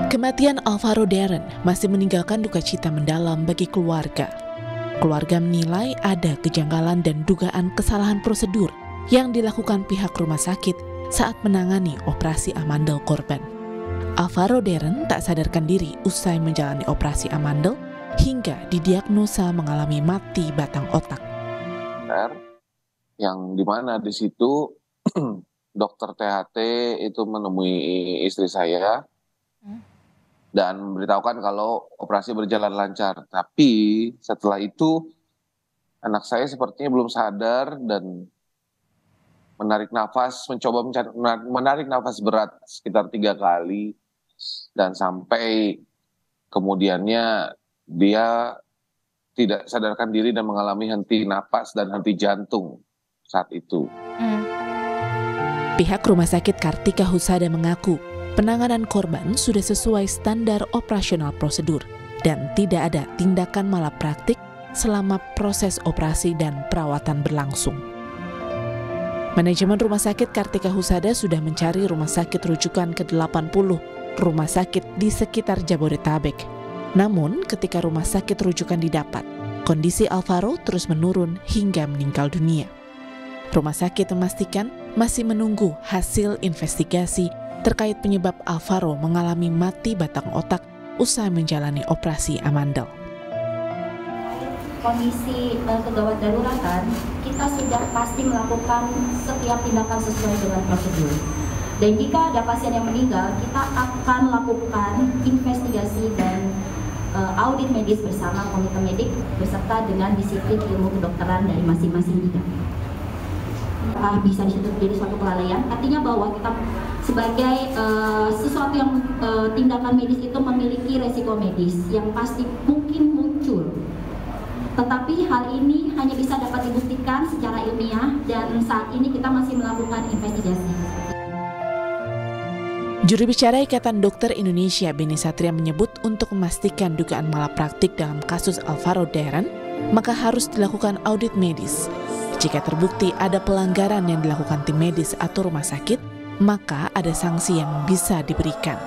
Kematian Alvaro Darren masih meninggalkan duka cita mendalam bagi keluarga. Keluarga menilai ada kejanggalan dan dugaan kesalahan prosedur yang dilakukan pihak rumah sakit saat menangani operasi amandel korban. Alvaro Darren tak sadarkan diri usai menjalani operasi amandel hingga didiagnosa mengalami mati batang otak. Yang dimana di situ dokter THT itu menemui istri saya dan memberitahukan kalau operasi berjalan lancar. Tapi setelah itu anak saya sepertinya belum sadar dan mencoba menarik nafas berat sekitar 3 kali dan sampai kemudiannya dia tidak sadarkan diri dan mengalami henti napas dan henti jantung saat itu. Pihak Rumah Sakit Kartika Husada mengaku penanganan korban sudah sesuai standar operasional prosedur dan tidak ada tindakan malapraktik selama proses operasi dan perawatan berlangsung. Manajemen Rumah Sakit Kartika Husada sudah mencari rumah sakit rujukan ke 80 rumah sakit di sekitar Jabodetabek. Namun ketika rumah sakit rujukan didapat, kondisi Alvaro terus menurun hingga meninggal dunia. Rumah sakit memastikan masih menunggu hasil investigasi terkait penyebab Alvaro mengalami mati batang otak usai menjalani operasi amandel. Kondisi kegawat daruratan, kita sudah pasti melakukan setiap tindakan sesuai dengan prosedur. Dan jika ada pasien yang meninggal, kita akan lakukan investigasi dan audit medis bersama komite medik beserta dengan disiplin ilmu kedokteran dari masing-masing bidang. Bisa disebut jadi suatu kelalaian, artinya bahwa kita sebagai sesuatu yang tindakan medis itu memiliki resiko medis yang pasti mungkin muncul. Tetapi hal ini hanya bisa dapat dibuktikan secara ilmiah dan saat ini kita masih melakukan investigasi. Juru bicara Ikatan Dokter Indonesia Beni Satria menyebut untuk memastikan dugaan malapraktik dalam kasus Alvaro Darren, maka harus dilakukan audit medis. Jika terbukti ada pelanggaran yang dilakukan tim medis atau rumah sakit, maka ada sanksi yang bisa diberikan.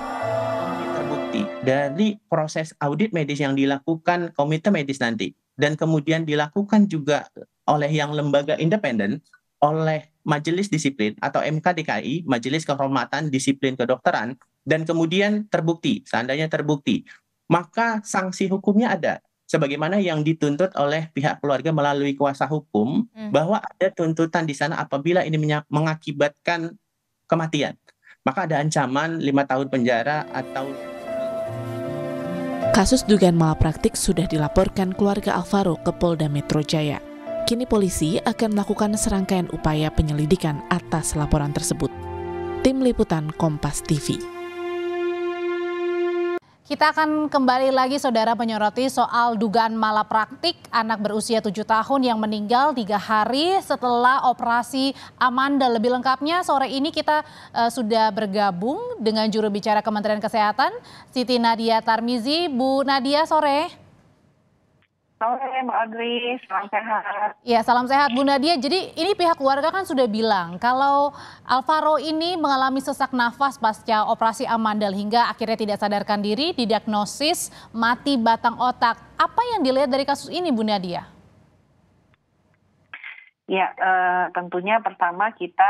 Terbukti dari proses audit medis yang dilakukan komite medis nanti, dan kemudian dilakukan juga oleh yang lembaga independen, oleh Majelis Disiplin atau MKDKI, Majelis Kehormatan Disiplin Kedokteran, dan kemudian terbukti, seandainya terbukti, maka sanksi hukumnya ada. Sebagaimana yang dituntut oleh pihak keluarga melalui kuasa hukum, bahwa ada tuntutan di sana apabila ini mengakibatkan kematian. Maka ada ancaman 5 tahun penjara atau... Kasus dugaan malapraktik sudah dilaporkan keluarga Alvaro ke Polda Metro Jaya. Kini polisi akan melakukan serangkaian upaya penyelidikan atas laporan tersebut. Tim Liputan Kompas TV. Kita akan kembali lagi saudara menyoroti soal dugaan malapraktik anak berusia 7 tahun yang meninggal 3 hari setelah operasi amandel. Lebih lengkapnya sore ini kita sudah bergabung dengan juru bicara Kementerian Kesehatan Siti Nadia Tarmizi. Bu Nadia, sore. Sore Mbak Audrey, salam sehat. Ya, salam sehat Bu Nadia. Jadi ini pihak keluarga kan sudah bilang kalau Alvaro ini mengalami sesak nafas pasca operasi amandel hingga akhirnya tidak sadarkan diri, didiagnosis mati batang otak. Apa yang dilihat dari kasus ini Bu Nadia? Ya, tentunya pertama kita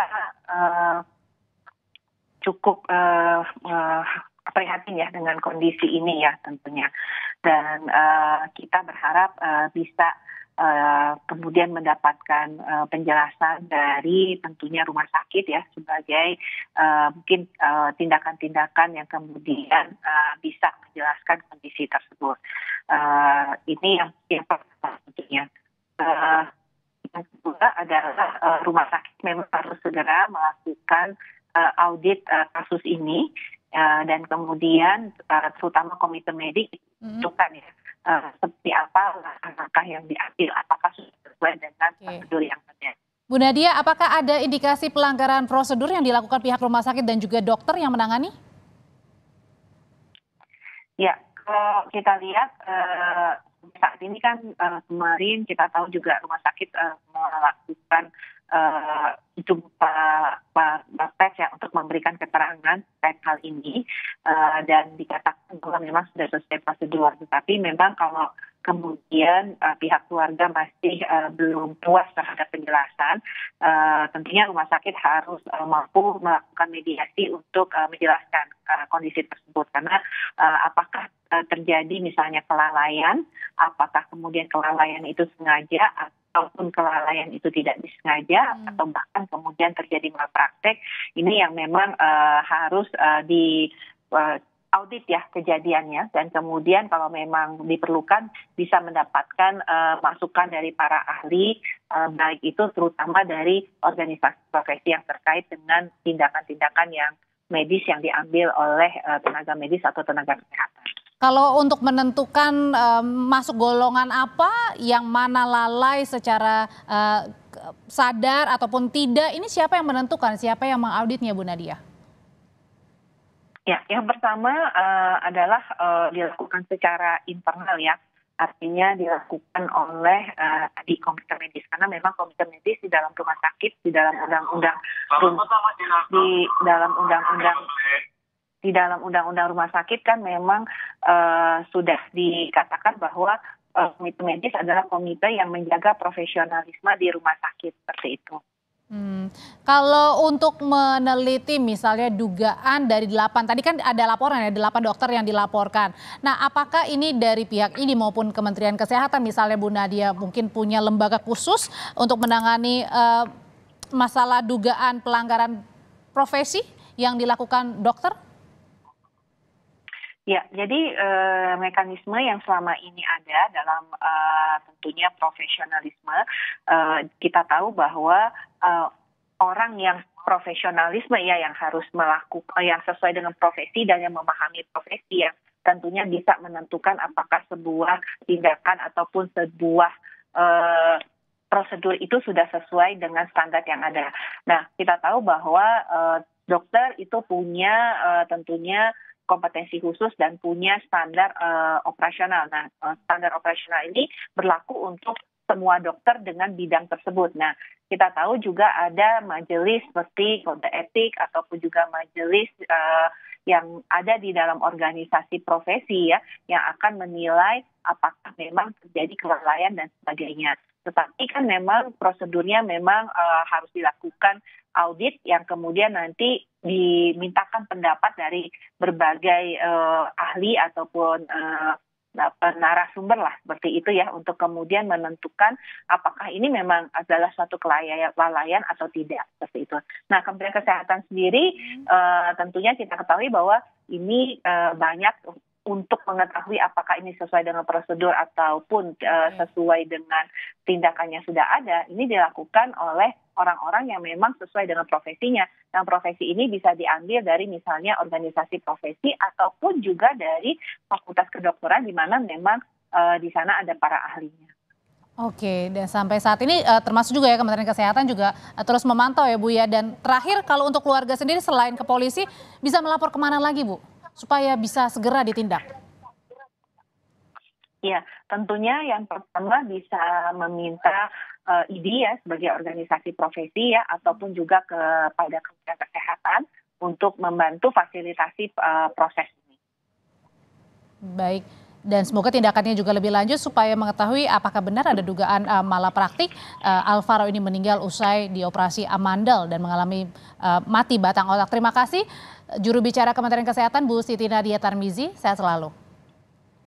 cukup prihatin ya dengan kondisi ini ya tentunya. Dan kita berharap bisa kemudian mendapatkan penjelasan dari tentunya rumah sakit ya sebagai mungkin tindakan-tindakan yang kemudian bisa menjelaskan kondisi tersebut. Ini yang pertama tentunya. Yang kedua adalah rumah sakit memang harus segera melakukan audit kasus ini. Dan kemudian terutama komite medik menentukan ya seperti apa langkah yang diambil, apakah sudah sesuai dengan prosedur yang ada. Bu Nadia, apakah ada indikasi pelanggaran prosedur yang dilakukan pihak rumah sakit dan juga dokter yang menangani? Ya, kalau kita lihat saat ini kan kemarin kita tahu juga rumah sakit melakukan jumpa Pak Pes ya untuk memberikan keterangan terkait hal ini dan dikatakan bahwa memang sudah selesai prosedur. Tetapi memang kalau kemudian pihak keluarga masih belum puas terhadap penjelasan, tentunya rumah sakit harus mampu melakukan mediasi untuk menjelaskan kondisi tersebut. Karena apakah terjadi misalnya kelalaian, apakah kemudian kelalaian itu sengaja ataupun kelalaian itu tidak disengaja, atau bahkan kemudian terjadi malpraktek, ini yang memang harus di audit ya kejadiannya, dan kemudian kalau memang diperlukan bisa mendapatkan masukan dari para ahli, baik itu terutama dari organisasi profesi yang terkait dengan tindakan-tindakan yang medis yang diambil oleh tenaga medis atau tenaga kesehatan. Kalau untuk menentukan masuk golongan apa, yang mana lalai secara sadar ataupun tidak, ini siapa yang menentukan, siapa yang mengauditnya, Bu Nadia? Ya, yang pertama adalah dilakukan secara internal ya, artinya dilakukan oleh di komite medis, karena memang komite medis di dalam rumah sakit, di dalam undang-undang rumah sakit kan memang sudah dikatakan bahwa komite medis adalah komite yang menjaga profesionalisme di rumah sakit, seperti itu. Kalau untuk meneliti misalnya dugaan dari 8, tadi kan ada laporan ya, 8 dokter yang dilaporkan. Nah, apakah ini dari pihak ini maupun Kementerian Kesehatan misalnya, Bu Nadia, mungkin punya lembaga khusus untuk menangani masalah dugaan pelanggaran profesi yang dilakukan dokter? Ya, jadi mekanisme yang selama ini ada dalam tentunya profesionalisme, kita tahu bahwa orang yang profesionalisme ya yang harus melakukan yang sesuai dengan profesi dan yang memahami profesi ya tentunya bisa menentukan apakah sebuah tindakan ataupun sebuah prosedur itu sudah sesuai dengan standar yang ada. Nah, kita tahu bahwa dokter itu punya tentunya kompetensi khusus dan punya standar operasional. Nah, standar operasional ini berlaku untuk semua dokter dengan bidang tersebut. Nah, kita tahu juga ada majelis seperti kode etik ataupun juga majelis yang ada di dalam organisasi profesi ya, yang akan menilai apakah memang terjadi kelalaian dan sebagainya. Tetapi kan memang prosedurnya memang harus dilakukan audit yang kemudian nanti dimintakan pendapat dari berbagai ahli ataupun narasumber lah seperti itu ya, untuk kemudian menentukan apakah ini memang adalah suatu kelalaian atau tidak, seperti itu. Nah, Kementerian Kesehatan sendiri tentunya kita ketahui bahwa ini banyak untuk mengetahui apakah ini sesuai dengan prosedur ataupun sesuai dengan tindakannya sudah ada, ini dilakukan oleh orang-orang yang memang sesuai dengan profesinya. Dan profesi ini bisa diambil dari misalnya organisasi profesi ataupun juga dari fakultas kedokteran di mana memang di sana ada para ahlinya. Oke, dan sampai saat ini termasuk juga ya Kementerian Kesehatan juga terus memantau ya Bu ya. Dan terakhir kalau untuk keluarga sendiri selain ke polisi bisa melapor kemana lagi Bu? Supaya bisa segera ditindak. Ya, tentunya yang pertama bisa meminta IDI ya sebagai organisasi profesi ya, ataupun juga kepada Kementerian Kesehatan untuk membantu fasilitasi proses ini. Baik, dan semoga tindakannya juga lebih lanjut supaya mengetahui apakah benar ada dugaan malapraktik. Alvaro ini meninggal usai dioperasi amandel dan mengalami mati batang otak. Terima kasih juru bicara Kementerian Kesehatan Bu Siti Nadia Tarmizi, sehat selalu.